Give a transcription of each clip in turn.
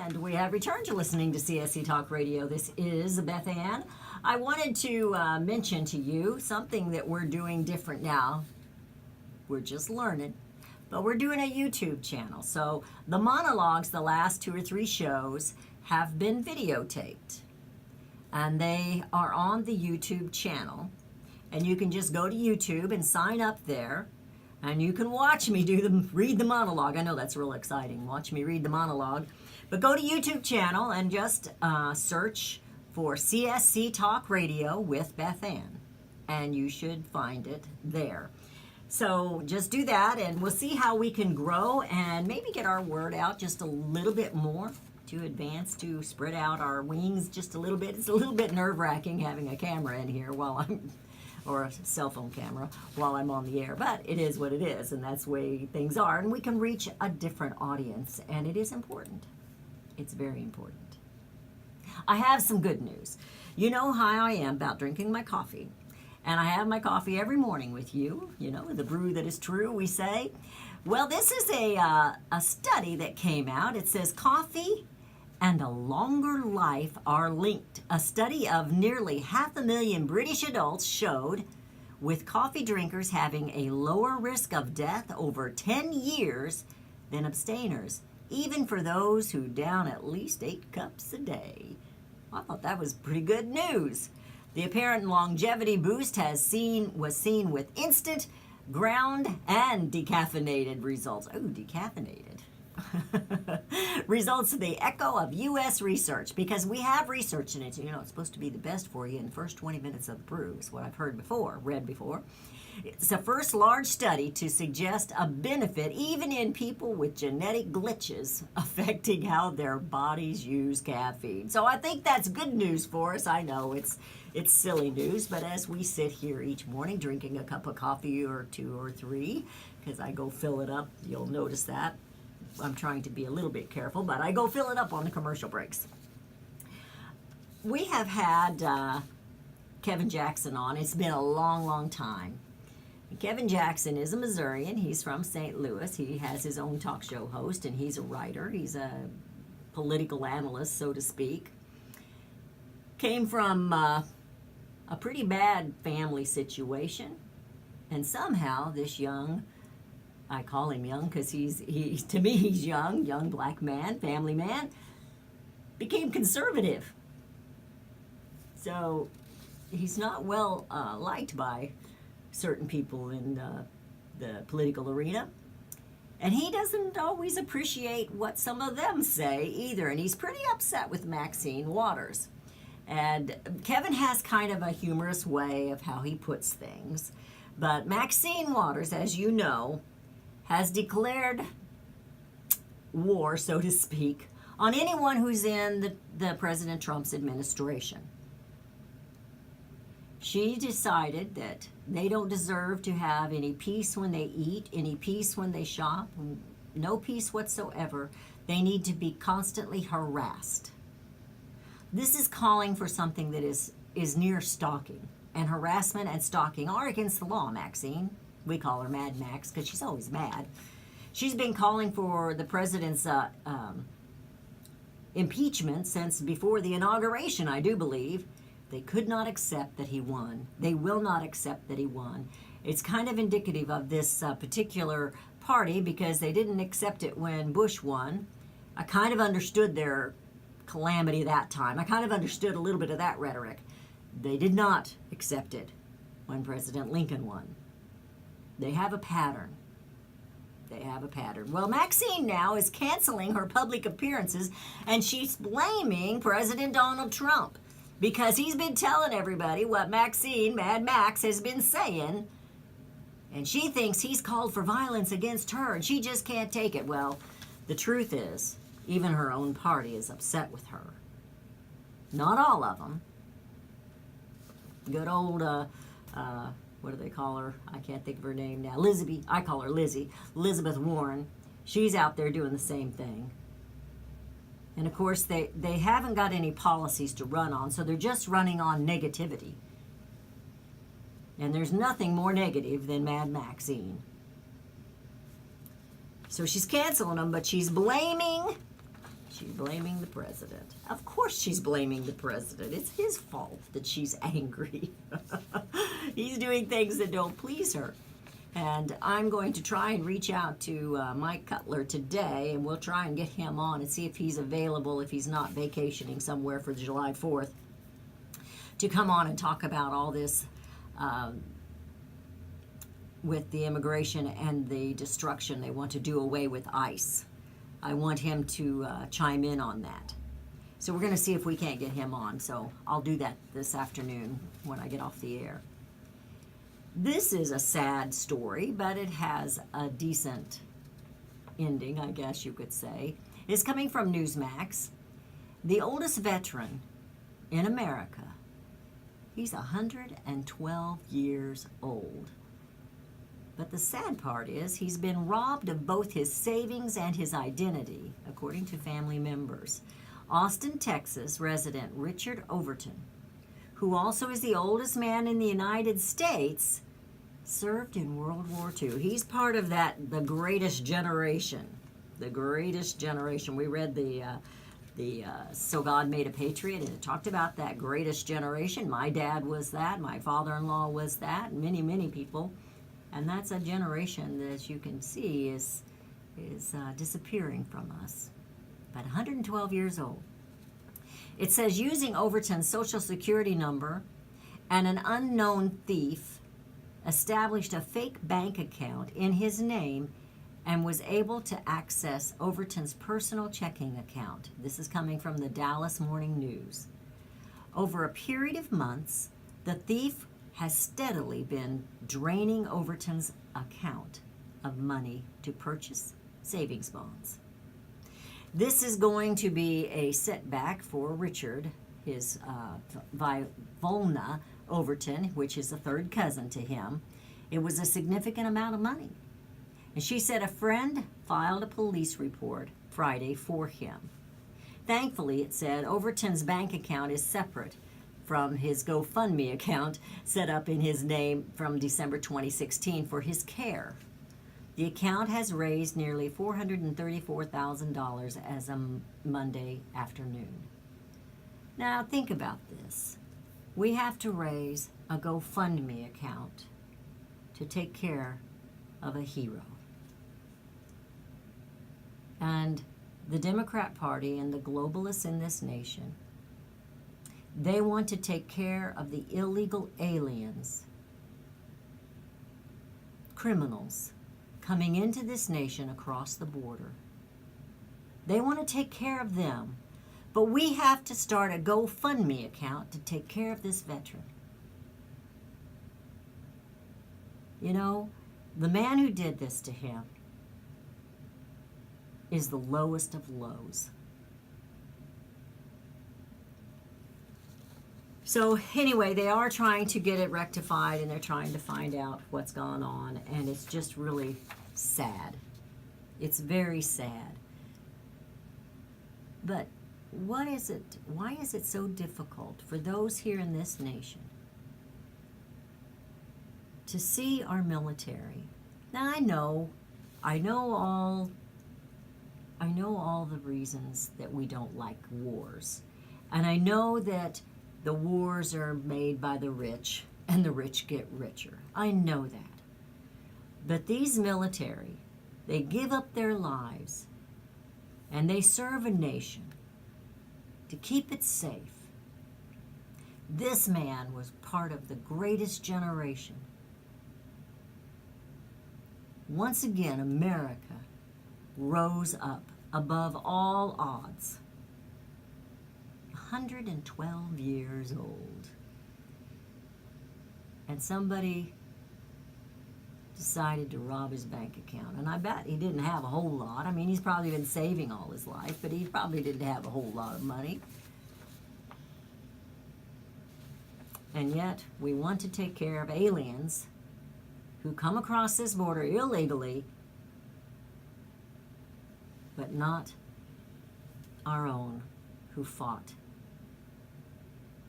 And we have returned to listening to CSC Talk Radio. This is Beth Ann. I wanted to mention to you something that we're doing different now. We're just learning, but we're doing a YouTube channel. So the monologues, the last 2 or 3 shows, have been videotaped. And they are on the YouTube channel. And you can just go to YouTube and sign up there. And you can watch me read the monologue. I know that's real exciting. Watch me read the monologue. But go to YouTube channel and just search for CSC Talk Radio with Beth Ann. And you should find it there. So just do that and we'll see how we can grow and maybe get our word out just a little bit more to advance, to spread out our wings just a little bit. It's a little bit nerve-wracking having a camera in here or a cell phone camera while I'm on the air, but it is what it is, and that's the way things are, and we can reach a different audience, and it is important. It's very important. I have some good news. You know how I am about drinking my coffee, and I have my coffee every morning with you, the brew that is true, we say. Well, this is a study that came out. It says coffee and a longer life are linked. A study of nearly 500,000 British adults showed with coffee drinkers having a lower risk of death over 10 years than abstainers, even for those who down at least 8 cups a day. I thought that was pretty good news. The apparent longevity boost was seen with instant, ground, and decaffeinated results. Oh, decaffeinated. Results of the echo of U.S. research, because we have research in it. It's supposed to be the best for you in the first 20 minutes of the brew, is what I've read before. It's the first large study to suggest a benefit even in people with genetic glitches affecting how their bodies use caffeine. So I think that's good news for us. I know it's silly news, but as we sit here each morning drinking a cup of coffee or 2 or 3, because I go fill it up, you'll notice that. I'm trying to be a little bit careful, but I go fill it up on the commercial breaks. We have had Kevin Jackson on. It's been a long, long time. Kevin Jackson is a Missourian. He's from St. Louis. He has his own talk show host, and he's a writer. He's a political analyst, so to speak. Came from a pretty bad family situation, and somehow this young, I call him young because to me he's young black man, family man, became conservative. So he's not well liked by certain people in the political arena. And he doesn't always appreciate what some of them say either. And he's pretty upset with Maxine Waters. And Kevin has kind of a humorous way of how he puts things. But Maxine Waters, as you know, has declared war, so to speak, on anyone who's in the President Trump's administration. She decided that they don't deserve to have any peace when they eat, any peace when they shop, no peace whatsoever. They need to be constantly harassed. This is calling for something that is near stalking. And harassment and stalking are against the law, Maxine. We call her Mad Max because she's always mad. She's been calling for the president's impeachment since before the inauguration, I do believe. They could not accept that he won. They will not accept that he won. It's kind of indicative of this particular party because they didn't accept it when Bush won. I kind of understood their calamity that time. I kind of understood a little bit of that rhetoric. They did not accept it when President Lincoln won. They have a pattern. Well, Maxine now is canceling her public appearances, and she's blaming President Donald Trump because he's been telling everybody what Maxine, Mad Max, has been saying, and she thinks he's called for violence against her, and she just can't take it. Well, the truth is, even her own party is upset with her. Not all of them. Good old, what do they call her? I can't think of her name now. I call her Lizzie. Elizabeth Warren. She's out there doing the same thing. And of course, they haven't got any policies to run on, so they're just running on negativity. And there's nothing more negative than Mad Maxine. So she's canceling them, but she's blaming She's blaming the president. Of course she's blaming the president. It's his fault that she's angry. He's doing things that don't please her. And I'm going to try and reach out to Mike Cutler today, and we'll try and get him on and see if he's available, if he's not vacationing somewhere for July 4th, to come on and talk about all this with the immigration and the destruction. They want to do away with ICE. I want him to chime in on that. So we're going to see if we can't get him on. So I'll do that this afternoon when I get off the air. This is a sad story, but it has a decent ending, I guess you could say. It's coming from Newsmax. The oldest veteran in America, he's 112 years old. But the sad part is he's been robbed of both his savings and his identity, according to family members. Austin, Texas resident Richard Overton, who also is the oldest man in the United States, served in World War II. He's part of the greatest generation. The greatest generation. We read the So God Made a Patriot, and it talked about that greatest generation. My dad was that. My father-in-law was that. Many, many people. And that's a generation that, as you can see, is disappearing from us. But 112 years old. It says, using Overton's Social Security number and an unknown thief established a fake bank account in his name and was able to access Overton's personal checking account. This is coming from the Dallas Morning News. Over a period of months, the thief has steadily been draining Overton's account of money to purchase savings bonds. This is going to be a setback for Richard, his Volna Overton, which is a third cousin to him. It was a significant amount of money. And she said a friend filed a police report Friday for him. Thankfully, it said, Overton's bank account is separate from his GoFundMe account set up in his name from December 2016 for his care. The account has raised nearly $434,000 as of Monday afternoon. Now think about this. We have to raise a GoFundMe account to take care of a hero. And the Democrat Party and the globalists in this nation, they want to take care of the illegal aliens, criminals coming into this nation across the border. They want to take care of them, but we have to start a GoFundMe account to take care of this veteran. You know, the man who did this to him is the lowest of lows. So anyway, they are trying to get it rectified, and they're trying to find out what's gone on, and it's just really sad. It's very sad. But what is it? Why is it so difficult for those here in this nation to see our military? Now I know all the reasons that we don't like wars, and I know that the wars are made by the rich, and the rich get richer. I know that. But these military, they give up their lives, and they serve a nation to keep it safe. This man was part of the greatest generation. Once again, America rose up above all odds. 112 years old. And somebody decided to rob his bank account. And I bet he didn't have a whole lot. I mean, he's probably been saving all his life, but he probably didn't have a whole lot of money. And yet, we want to take care of aliens who come across this border illegally, but not our own who fought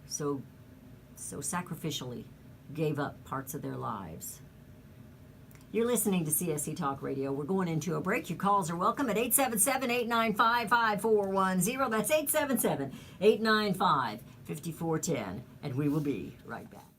so sacrificially, gave up parts of their lives. You're listening to CSC Talk Radio. We're going into a break. Your calls are welcome at 877-895-5410. That's 877-895-5410. And we will be right back.